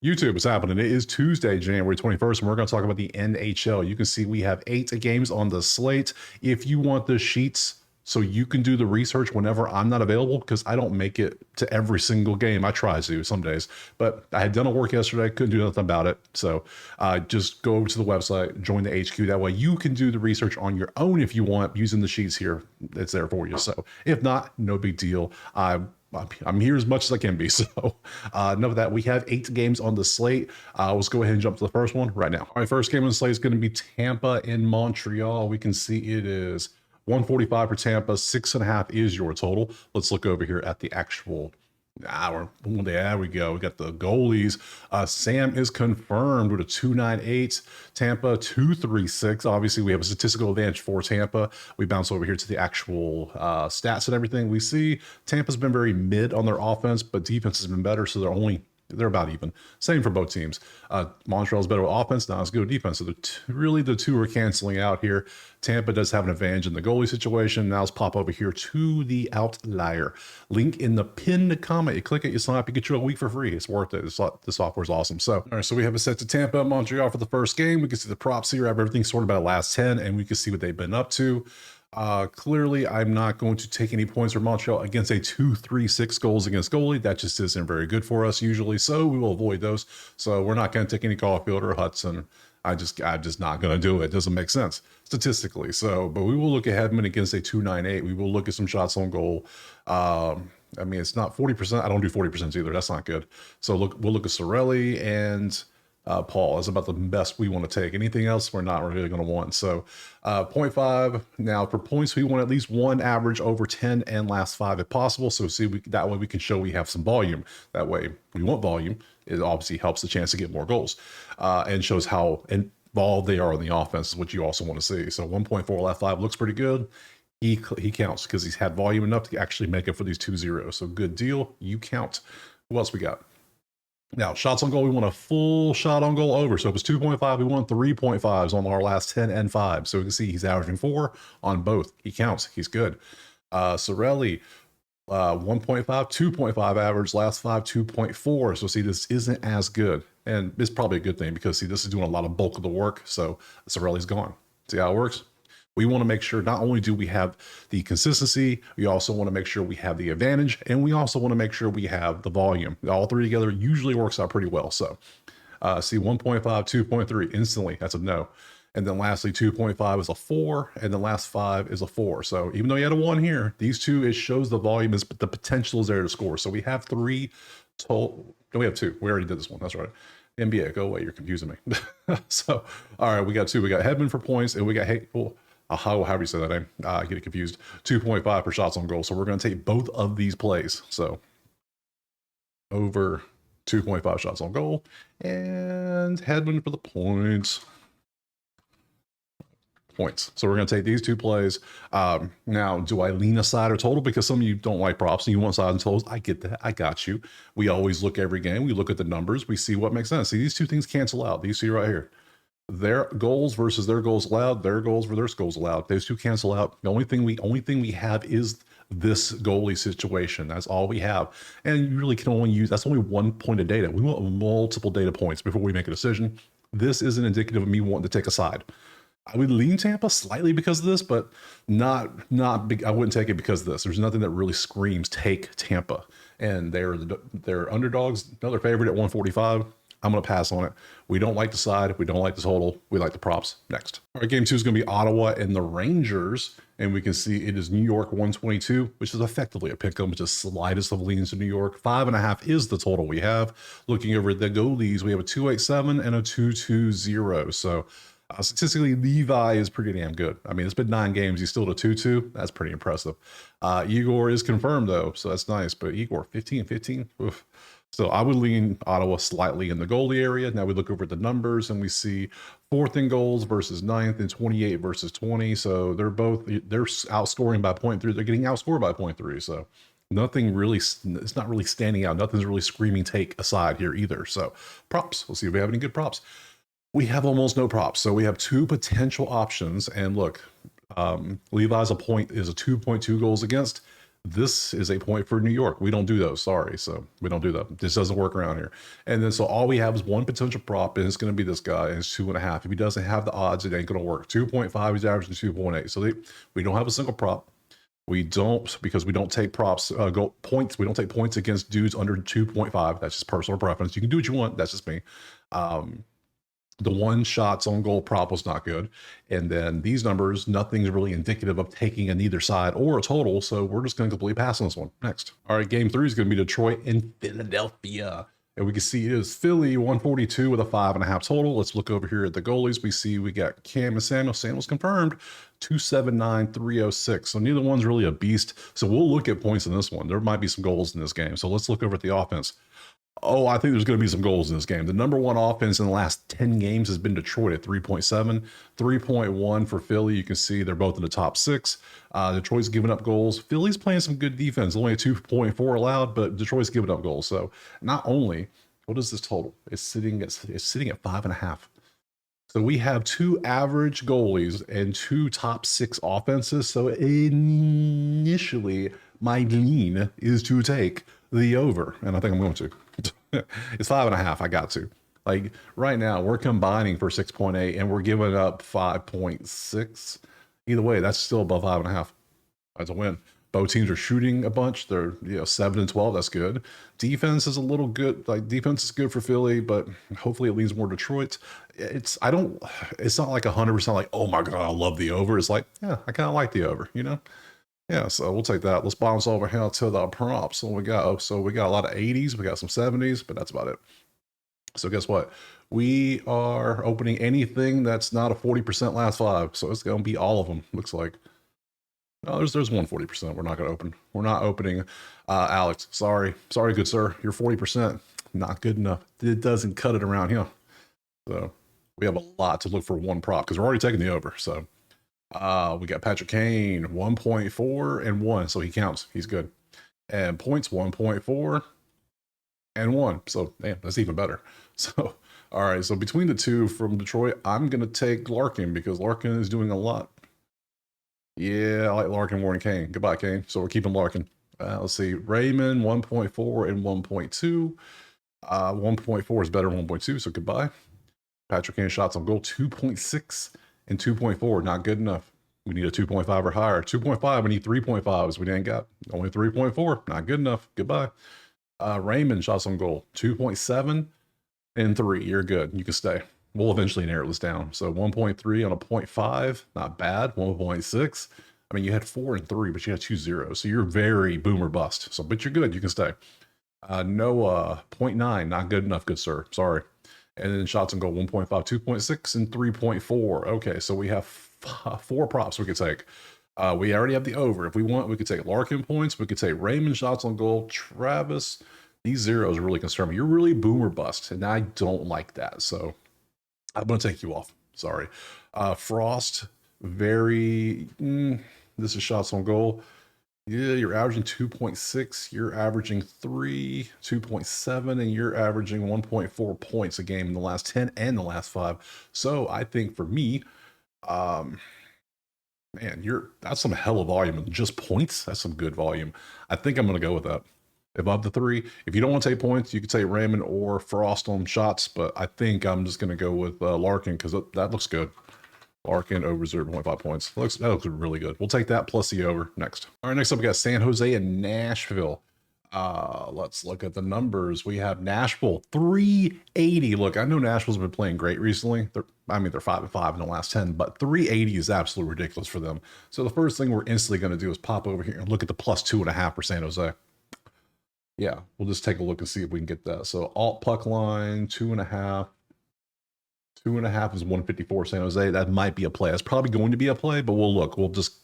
YouTube is happening. It is Tuesday, January 21st, and we're going to talk about the NHL. You can see we have 8 games on the slate. If you want the sheets so you can do the research whenever I'm not available, because I don't make it to every single game. I try to some days, but I had done a work yesterday, couldn't do nothing about it. So just go over to the website, join the HQ. That way you can do the research on your own if you want, using the sheets here. It's there for you. So if not, no big deal. I'm here as much as I can be. So enough of that. We have 8 games on the slate. Let's go ahead and jump to the first one right now. All right, first game on the slate is going to be Tampa in Montreal. We can see it is 145 for Tampa. 6.5 is your total. Let's look over here at the actual hour. There we go. We got the goalies. Sam is confirmed with a 298. Tampa 236. Obviously, we have a statistical advantage for Tampa. We bounce over here to the actual stats and everything. We see Tampa's been very mid on their offense, but defense has been better, so they're about even. Same for both teams. Montreal's better with offense, not as good with defense. So really the two are canceling out here. Tampa does have an advantage in the goalie situation. Now let's pop over here to the outlier. Link in the pinned comment. You click it, you sign up, you get you a week for free. It's worth it. The software is awesome. So, all right, so we have it set to Tampa, Montreal for the first game. We can see the props here. I have everything sorted by the last 10, and we can see what they've been up to. Clearly, I'm not going to take any points from Montreal against a 2-3-6 goals against goalie. That just isn't very good for us usually, so we will avoid those. So we're not going to take any Caulfield or Hudson. I'm just not going to do it. It doesn't make sense statistically. So, but we will look at Hedman against a 298. We will look at some shots on goal. I mean, it's not 40%. I don't do 40% either. That's not good. So we'll look at Sorelli and Paul. Is about the best we want to take. Anything else we're not really going to want. So 0.5. Now for points, we want at least one average over 10 and last 5 if possible. So see, that way we can show we have some volume. That way we want volume. It obviously helps the chance to get more goals and shows how involved they are in the offense, is what you also want to see. So 1.4 last 5 looks pretty good. He counts because he's had volume enough to actually make it for these 2-0. So good deal. You count. Who else we got? Now, shots on goal, we want a full shot on goal over. So if it's 2.5, we want 3.5s on our last 10 and 5. So we can see he's averaging 4 on both. He counts. He's good. Sorelli, 1.5, 2.5 average, last 5, 2.4. So see, this isn't as good. And it's probably a good thing because, see, this is doing a lot of bulk of the work. So Sorelli's gone. See how it works? We want to make sure not only do we have the consistency, we also want to make sure we have the advantage, and we also want to make sure we have the volume. All three together usually works out pretty well. So see 1.5, 2.3 instantly, that's a no. And then lastly, 2.5 is a 4, and the last 5 is a 4. So even though you had a 1 here, these two, it shows the volume is, the potential is there to score. So we have 3 total. No, we have 2. We already did this one. That's right. NBA, go away. You're confusing me. So, all right, we got 2. We got Hedman for points, and we got however you say that name, I get it confused. 2.5 for shots on goal. So we're going to take both of these plays. So over 2.5 shots on goal, and Hedman for the points. So we're going to take these 2 plays. Now, do I lean a side or total? Because some of you don't like props and you want sides and totals. I get that. I got you. We always look every game. We look at the numbers. We see what makes sense. See, these 2 things cancel out. These 2 right here. Their goals versus their goals allowed, their goals versus their goals allowed. Those 2 cancel out. The only thing we have is this goalie situation. That's all we have. And you really can only use, that's only 1 point of data. We want multiple data points before we make a decision. This isn't indicative of me wanting to take a side. I would lean Tampa slightly because of this, but not big. I wouldn't take it because of this. There's nothing that really screams take Tampa. And they're underdogs, another favorite at 145. I'm going to pass on it. We don't like the side. We don't like the total. We like the props. Next. All right, game 2 is going to be Ottawa and the Rangers. And we can see it is New York 122, which is effectively a pick 'em, which is slightest of leans to New York. 5.5 is the total we have. Looking over the goalies, we have a 287 and a 220. So statistically, Levi is pretty damn good. I mean, it's been 9 games. He's still at a 2-2. That's pretty impressive. Igor is confirmed, though, so that's nice. But Igor, 15. Oof. So I would lean Ottawa slightly in the goalie area. Now we look over the numbers and we see 4th in goals versus 9th and 28 versus 20. So they're outscoring by 0.3. They're getting outscored by 0.3. So nothing really, it's not really standing out. Nothing's really screaming take aside here either. So props, let's see if we have any good props. We have almost no props. So we have 2 potential options. And look, Levi's is a 2.2 goals against. This is a point for New York. We don't do those. Sorry. So we don't do that. This doesn't work around here. And then so all we have is one potential prop, and it's going to be this guy, and it's 2.5. If he doesn't have the odds, it ain't going to work. 2.5, he's averaging 2.8. So we don't have a single prop. We don't, because we don't take props, points. We don't take points against dudes under 2.5. That's just personal preference. You can do what you want. That's just me. The one shots on goal prop was not good. And then these numbers, nothing's really indicative of taking on either side or a total. So we're just going to completely pass on this one. Next. All right, game 3 is going to be Detroit and Philadelphia. And we can see it is Philly 142 with a 5.5 total. Let's look over here at the goalies. We see we got Cam and Samuel. Samuel's confirmed 279, 306. So neither one's really a beast. So we'll look at points in this one. There might be some goals in this game. So let's look over at the offense. Oh, I think there's going to be some goals in this game. The number one offense in the last 10 games has been Detroit at 3.7, 3.1 for Philly. You can see they're both in the top 6. Detroit's giving up goals. Philly's playing some good defense. Only a 2.4 allowed, but Detroit's giving up goals. So not only, what is this total? It's sitting at 5.5. So we have 2 average goalies and 2 top 6 offenses. So initially, my lean is to take the over, and I think I'm going to. It's 5.5. I got to. Like right now, we're combining for 6.8, and we're giving up 5.6. Either way, that's still above 5.5. That's a win. Both teams are shooting a bunch. They're 7 and 12. That's good. Defense is a little good. Like defense is good for Philly, but hopefully it leans more Detroit. It's not like 100% like, oh my god, I love the over. It's like, yeah, I kind of like the over. Yeah, so we'll take that. Let's bounce over here to the props. So we got a lot of 80s, we got some 70s, but that's about it. So guess what? We are opening anything that's not a 40% last 5. So it's gonna be all of them, looks like. No, there's one 40% we're not gonna open. We're not opening Alex. Sorry, good sir. You're 40%. Not good enough. It doesn't cut it around here. So we have a lot to look for one prop because we're already taking the over. So we got Patrick Kane 1.4 and 1, so he counts. He's good. And points 1.4 and 1. So damn, that's even better. So all right, so between the 2 from Detroit, I'm gonna take Larkin because Larkin is doing a lot. Yeah, I like Larkin more than Kane. Goodbye, Kane. So we're keeping Larkin. Let's see, Raymond 1.4 and 1.2. 1.4 is better than 1.2, so goodbye. Patrick Kane shots on goal 2.6 and 2.4, not good enough. We need a 2.5 or higher. 2.5, we need 3.5s. We ain't got only 3.4, not good enough. Goodbye. Raymond shots on goal 2.7 and 3. You're good. You can stay. We'll eventually narrow this down. So 1.3 on a 0.5, not bad. 1.6. I mean, you had 4 and 3, but you had 2 zeros. So you're very boom or bust. So, but you're good. You can stay. Noah 0.9, not good enough, good sir. Sorry. And then shots on goal 1.5, 2.6, and 3.4. Okay, so we have 4 props we could take. We already have the over. If we want, we could take Larkin points. We could take Raymond shots on goal. Travis, these zeros really concern me. You're really boom or bust, and I don't like that. So I'm going to take you off. Sorry. Frost, very, this is shots on goal. Yeah, you're averaging 2.6. You're averaging 3, 2.7, and you're averaging 1.4 points a game in the last 10 and the last 5. So I think for me, man, that's some hell of volume. Just points, that's some good volume. I think I'm going to go with that. Above the 3. If you don't want to take points, you could take Raymond or Frost on shots, but I think I'm just going to go with Larkin because that looks good. Larkin over 0.5 points. That looks really good. We'll take that plus the over next. All right, next up we got San Jose and Nashville. Let's look at the numbers. We have Nashville 380. Look, I know Nashville's been playing great recently. They're 5-5 in the last 10, but 380 is absolutely ridiculous for them. So the first thing we're instantly going to do is pop over here and look at the plus 2.5 for San Jose. Yeah, we'll just take a look and see if we can get that. So alt puck line 2.5. 2.5 is 154 San Jose. That might be a play. That's probably going to be a play, but we'll look. We'll just,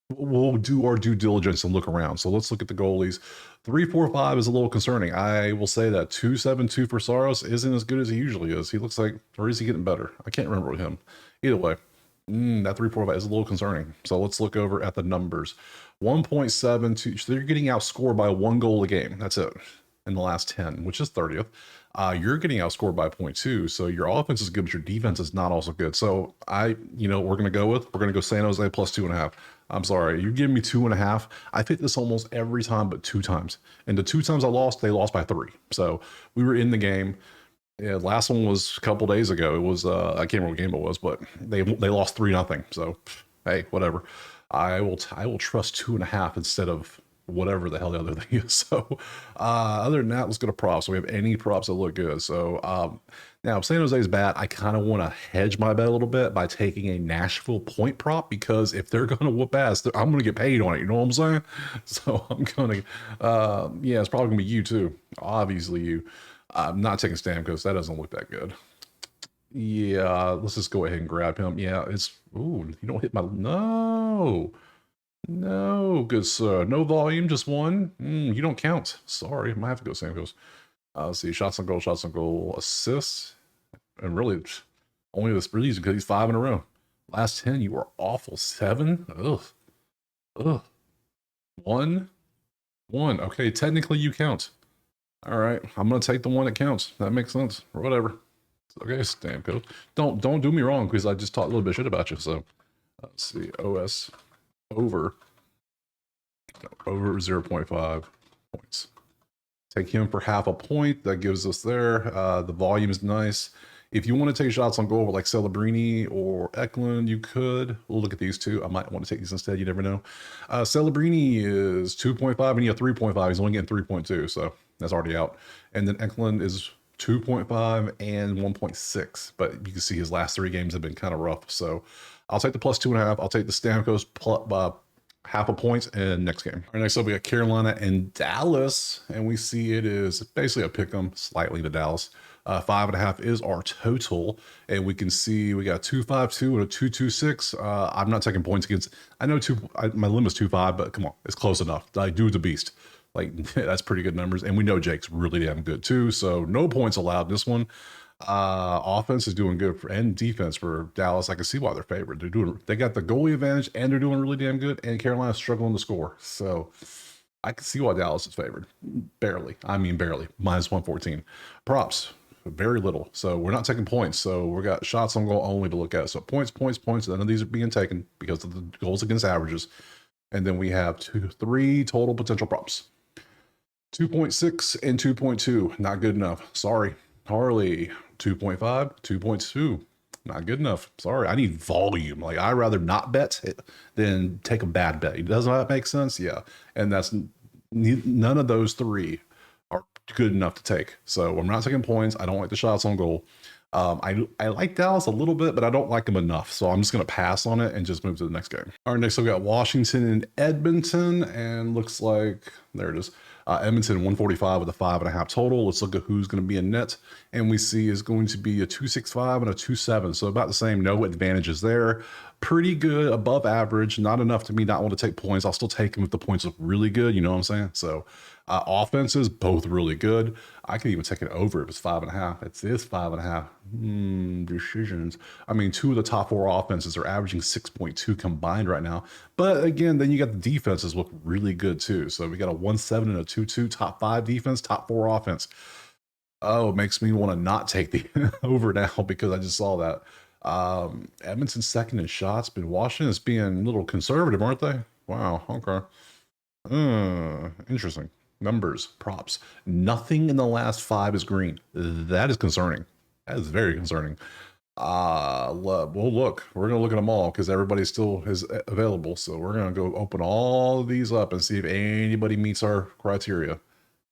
we'll do our due diligence and look around. So let's look at the goalies. 3.45 is a little concerning. I will say that 2.72 for Saros isn't as good as he usually is. He looks like, or is he getting better? I can't remember with him. Either way, that 3.45 is a little concerning. So let's look over at the numbers. 1.72. So they're getting outscored by 1 goal a game. That's it in the last 10, which is 30th. you're getting outscored by 0.2. So your offense is good, but your defense is not also good. So we're going to go San Jose plus 2.5. I'm sorry, you give me 2.5. I've hit this almost every time, but 2 times. And the 2 times I lost, they lost by 3. So we were in the game. Yeah, last one was a couple days ago. It was I can't remember what game it was, but they lost 3-0. So hey, whatever. I will trust 2.5 instead of whatever the hell the other thing is. So other than that, let's go to props. So we have any props that look good. So now San Jose's bad. I kind of want to hedge my bet a little bit by taking a Nashville point prop, because if they're going to whoop ass, I'm going to get paid on it. You know what I'm saying? So I'm going to, yeah, it's probably going to be you too. Obviously you. I'm not taking Stamkos. That doesn't look that good. Yeah, let's just go ahead and grab him. Yeah, ooh, you don't hit my, no, good sir. No volume, just 1. You don't count. Sorry, I might have to go Stamkos. Let's see, shots on goal, assists. And really, only this reason because he's 5 in a row. Last 10, you were awful. 7? Ugh. 1. Okay, technically you count. All right, I'm gonna take the one that counts. That makes sense, or whatever. Okay, Stamkos. Don't do me wrong, because I just talked a little bit of shit about you. So let's see, OS over 0.5 points. Take him for half a point. That gives us there. The volume is nice. If you want to take shots on goal with like Celebrini or Eklund, you could. We'll look at these two. I might want to take these instead. You never know. Celebrini is 2.5 and you have 3.5. He's only getting 3.2, so that's already out. And then Eklund is 2.5 and 1.6. But you can see his last 3 games have been kind of rough. So I'll take the plus 2.5. I'll take the Stamkos plus, half a point in next game. All right, next up we got Carolina and Dallas, and we see it is basically a pick 'em slightly to Dallas. 5.5 is our total, and we can see we got 2.52 and a 2.26. I'm not taking points against. I know my limit is 2.5, but come on, it's close enough. Like, dude's a beast. Like, that's pretty good numbers, and we know Jake's really damn good too. So no points allowed in this one. Offense is doing good and defense for Dallas. I can see why they're favored. They got the goalie advantage, and they're doing really damn good. And Carolina's struggling to score, so I can see why Dallas is favored. Barely, I mean barely. -114. Props, very little. So we're not taking points. So we got shots on goal only to look at. So points. None of these are being taken because of the goals against averages. And then we have 3 total potential props. 2.6 and 2.2, not good enough. Sorry. Harley, 2.5, 2.2, not good enough. Sorry, I need volume. Like, I'd rather not bet than take a bad bet. Doesn't that make sense? Yeah, and that's none of those 3 are good enough to take. So I'm not taking points. I don't like the shots on goal. I like Dallas a little bit, but I don't like them enough. So I'm just going to pass on it and just move to the next game. All right, next we got Washington and Edmonton, and looks like, there it is. Edmonton 145 with a 5.5 total. Let's look at who's going to be in net, and we see is going to be a 2.65 and a 2.7. So about the same. No advantages there. Pretty good, above average. Not enough to me not want to take points. I'll still take them if the points look really good. You know what I'm saying? So offenses both really good. I could even take it over if it's 5.5. It is 5.5. Decisions. I mean, 2 of the top 4 offenses are averaging 6.2 combined right now. But again, then you got the defenses look really good too. So we got a 1.7 and a 2.2, top 5 defense, top 4 offense. Oh, it makes me want to not take the over now because I just saw that. Edmonton's second in shots, but Washington's being a little conservative, aren't they? Wow. Okay. Interesting. Numbers, props. Nothing in the last 5 is green. That is concerning. That is very concerning. Well, look, we're gonna look at them all because everybody still is available. So we're gonna go open all of these up and see if anybody meets our criteria.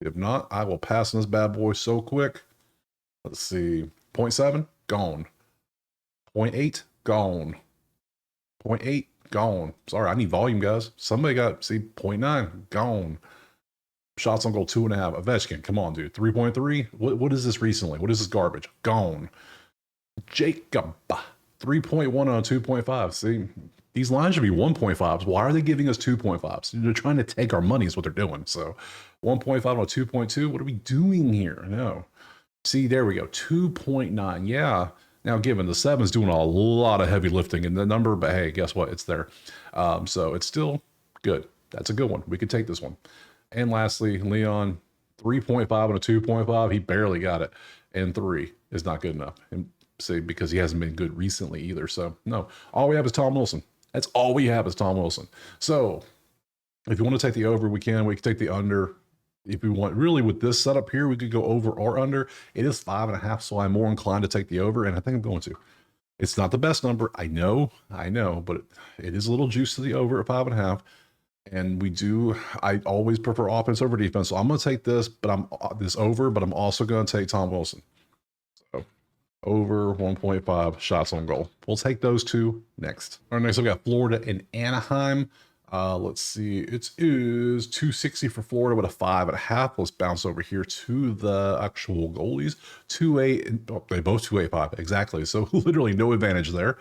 If not, I will pass on this bad boy so quick. Let's see. 0.7, gone. 0.8, gone. 0.8, gone. Sorry, I need volume, guys. Somebody got, see, 0.9, gone. Shots on goal 2.5. Ovechkin, come on, dude. 3.3. What is this recently? What is this garbage? Gone. Jacob, 3.1 on a 2.5. See, these lines should be 1.5s. Why are they giving us 2.5s? They're trying to take our money is what they're doing. So 1.5 on a 2.2. What are we doing here? No. See, there we go. 2.9. Yeah. Now, given the 7's doing a lot of heavy lifting in the number, but hey, guess what? It's there. So it's still good. That's a good one. We could take this one. And lastly, Leon, 3.5 and a 2.5. He barely got it. And 3 is not good enough. And say because he hasn't been good recently either. So no, all we have is Tom Wilson. That's all we have is Tom Wilson. So if you want to take the over, we can. We can take the under. If we want, really, with this setup here, we could go over or under. It is 5.5, so I'm more inclined to take the over, and I think I'm going to. It's not the best number, I know, but it is a little juice to the over at 5.5. And I always prefer offense over defense, so I'm going to take this, but I'm also going to take Tom Wilson. So over 1.5 shots on goal. We'll take those two next. All right, next we got Florida and Anaheim. Let's see, it is 260 for Florida with a 5.5. Let's bounce over here to the actual goalies. 2.8, oh, they both 2.85, exactly. So literally no advantage there.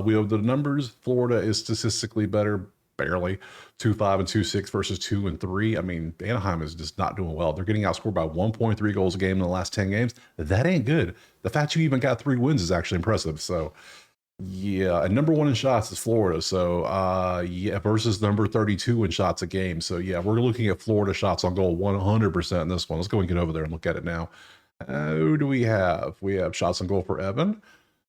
We have the numbers. Florida is statistically better, barely. 2.5 and 2.6 versus 2 and 3. I mean, Anaheim is just not doing well. They're getting outscored by 1.3 goals a game in the last 10 games. That ain't good. The fact you even got 3 wins is actually impressive. So yeah, and number 1 in shots is Florida. So yeah, versus number 32 in shots a game. So yeah, we're looking at Florida shots on goal 100% in this one. Let's go and get over there and look at it now. Who do we have? We have shots on goal for Evan.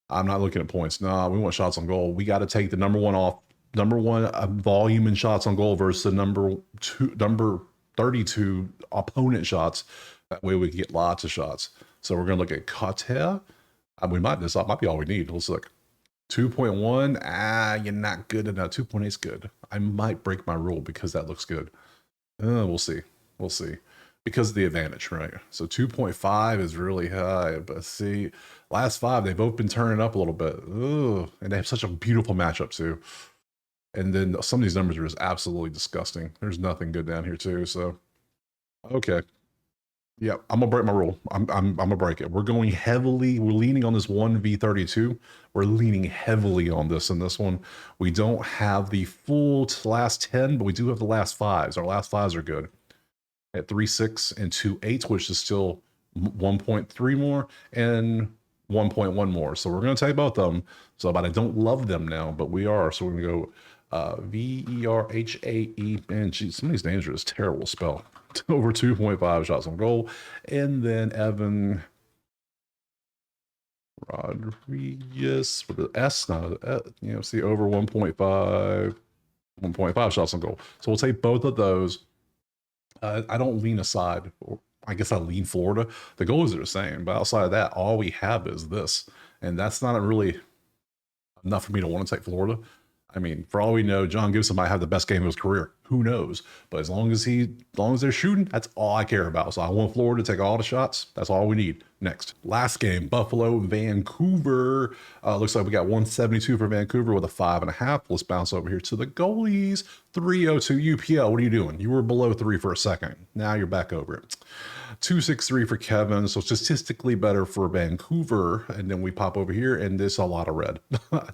I'm not looking at points. No, we want shots on goal. We got to take the number 1 off. Number 1 volume in shots on goal versus the number 32 opponent shots. That way we can get lots of shots. So we're going to look at Katea. This might be all we need. Let's look. 2.1, you're not good enough. 2.8 is good. I might break my rule because that looks good. We'll see. We'll see. Because of the advantage, right? So 2.5 is really high, but see, last 5, they've both been turning up a little bit. Ugh. And they have such a beautiful matchup too. And then some of these numbers are just absolutely disgusting. There's nothing good down here too. So, okay. Yeah, I'm gonna break my rule. I'm gonna break it. We're going heavily. We're leaning on this 1v32. We're leaning heavily on this in this one. We don't have the full last 10, but we do have the last 5s. Our last 5s are good at 3.6 and 2.8, which is still 1.3 more and 1.1 more. So we're gonna take both of them. So, but I don't love them now, but we are. So we're gonna go Verhae. Man, geez, some of these names are just terrible to spell. Over 2.5 shots on goal. And then Evan Rodriguez with the S, not see, over 1.5 shots on goal. So we'll take both of those. I don't lean aside. I guess I lean Florida. The goals are the same, but outside of that, all we have is this. And that's not really enough for me to want to take Florida. I mean, for all we know, John Gibson might have the best game of his career. Who knows? But as long as they're shooting, that's all I care about. So I want Florida to take all the shots. That's all we need. Next, last game, Buffalo, Vancouver. Looks like we got 172 for Vancouver with a 5.5. Let's bounce over here to the goalies. 302 UPL. What are you doing? You were below 3 for a second. Now you're back over it. 263 for Kevin. So statistically better for Vancouver. And then we pop over here, and there's a lot of red.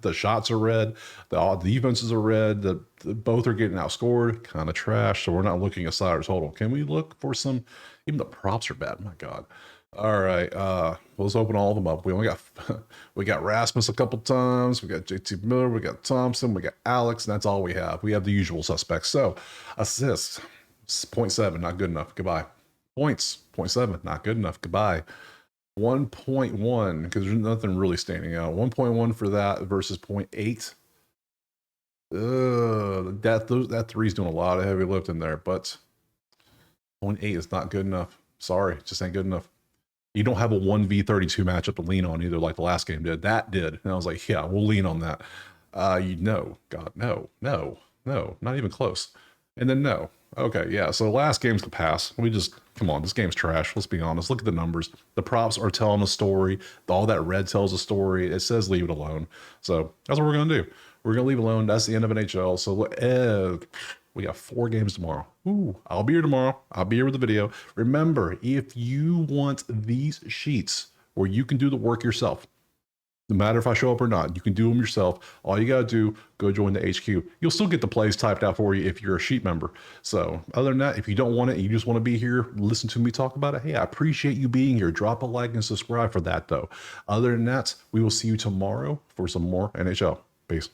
The shots are red. The defenses are red. Both are getting outscored. Kind of trash. So we're not looking at side or total. Can we look for some? Even the props are bad. My God. All right, let's open all of them up. We got Rasmus a couple times. We got JT Miller. We got Thompson. We got Alex, and that's all we have. We have the usual suspects. So assists 0.7, not good enough. Goodbye. Points 0.7, not good enough. Goodbye. 1.1 because there's nothing really standing out. 1.1 for that versus 0.8. That 3's doing a lot of heavy lifting there, but 0.8 is not good enough. Sorry, just ain't good enough. You don't have a 1v32 matchup to lean on either, like the last game did. That did. And I was like, yeah, we'll lean on that. God, no, not even close. And then no. Okay, yeah, so the last game's the pass. Come on, this game's trash. Let's be honest. Look at the numbers. The props are telling a story. All that red tells a story. It says leave it alone. So that's what we're going to do. We're going to leave it alone. That's the end of NHL. So we got 4 games tomorrow. Ooh, I'll be here tomorrow. I'll be here with the video. Remember, if you want these sheets where you can do the work yourself, no matter if I show up or not, you can do them yourself. All you got to do, go join the HQ. You'll still get the plays typed out for you if you're a sheet member. So other than that, if you don't want it, you just want to be here, listen to me talk about it. Hey, I appreciate you being here. Drop a like and subscribe for that though. Other than that, we will see you tomorrow for some more NHL. Peace.